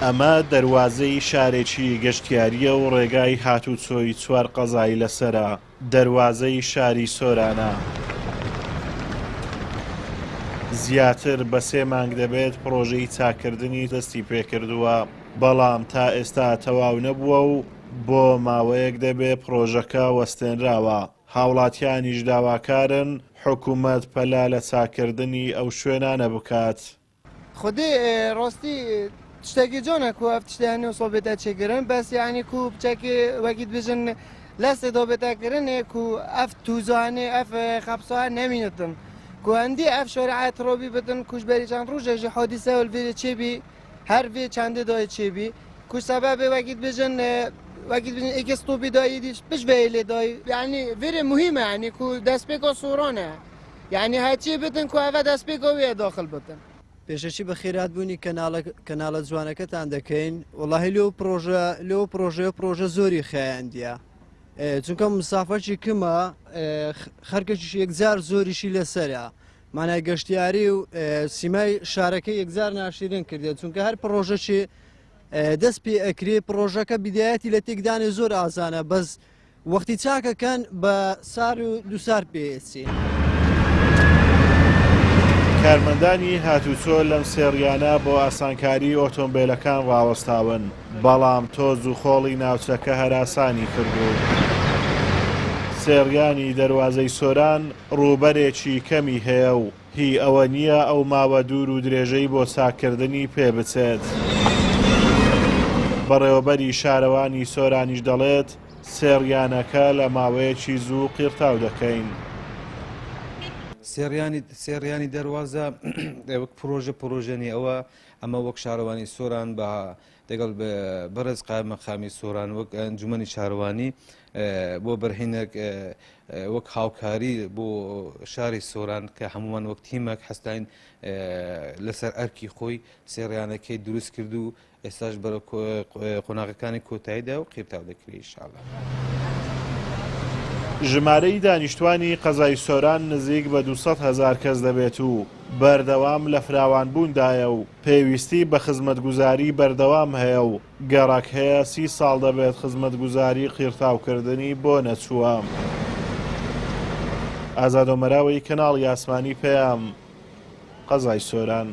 ئەمە دەواازەی شارێکی گەشتیاریە و ڕێگای هاتوچۆی چوار قەزای لەسرە. دەواازەی شاری سۆرانە. زیاتر بە 3 مانگ دەبێت پرۆژەی چاکردنی دەستی پێکردووە، بەڵام تا ئێستا تەواو نەبووە و بۆ ماوەیەک دەبێت پرۆژەکە وەستێنراوە. هاوڵاتیانیش داواکارن حکوومەت پەلا لە چاکردنی ئەو شوێنانە بکات. خودی ڕاستی تشتێکی جۆنە کو ئەف تشتیانی و سۆبێتە چێگرن بەس یعنی کو بچەکی وەکیت بژن لەستێ دۆبێتەکردنێ کو ئەف تووزانێ ئەف خەپسوان نەمینتن کو هەندی ئەف شۆرعات ڕۆبی بتن کوشبەری چەند ڕۆژێژی حۆدیسە وەلڤێرە چێبی هەر vê çendê dayê çêbî ku sebebê wekî bijin wekî bijin êkê stopî dayî dî piş vê lê dayî yanî vêrê muhîm e yanî ku destpêka soran e yanî heçî bitin ku ev destpêka wê daxil bitin. پێشەچی بە خێراتبوونی کەناڵە جوانەکەتان دەکەین وڵاهی لێو پرۆژە زۆری خایاندیە چونکە مسافەرکی کمە خەرکەشیش یەکجار زۆریشی لەسەرە مانای گەشتیاری و سیمای شارەکە یەکجار ناشرین کردێت چونکە هەر پرۆژەکی دەست پێ ئەکرێ پرۆژەکە بیدایەتی لە تێکدانی زۆر ئازانە بەس وەختی چاکەکەن بە سار و دووسار پێچین. کارمەندانی هاتوچۆ لەم سێڕیانە بۆ ئاسانکاری ئۆتۆمبیلەکان ڕاوەستاون، بەڵام تۆز و خۆڵی ناوچەکە هەراسانی کردو. سێڕیانی دەواازەی سۆران ڕووبەرێکی کەمی هەیە و هی ئەوە نییە ئەو ماوە دوور و درێژەی بۆ چاکردنی پێ بچێت. بەڕێوەبەری شارەوانی سۆرانیش دەڵێت سێڕیانەکە لە ماوەیەکی زوو قیرتاو دەکەین. سێڕیانی دەواازە وەک پرۆژەنی ئەوە ئەمە وەک شارەوانی سۆران بە دەگەڵ بەرز قایمەقامی سۆران وەک ئەنجومەنی شارەوانی بۆ بەرهێنێک وەک هاوکاری بۆ شاری سۆران کە هەمومان وەک تیمێک هەستین لەسەر ئەرکی خۆی سێڕیانەکەی دروست کرد و ئێستاش بەرە قۆناغەکانی کۆتاییدا و قیرتاو دەکرێت ئینشاءالله. ژمارەی دانیشتوانی قەزای سۆران نزیک بە 200,000 کەس دەبێت و بەردەوام لە فراوانبووندایە و پێویستی بە خزمەتگوزاری بەردەوام هەیە و گەڕک هەیە 30 ساڵ دەبێت خزمەتگوزاری قیرتاوکردنی بۆ نەچووە. ئازادۆمەراوی کەناڵی ئاسمانی پێیام قەزای سۆران.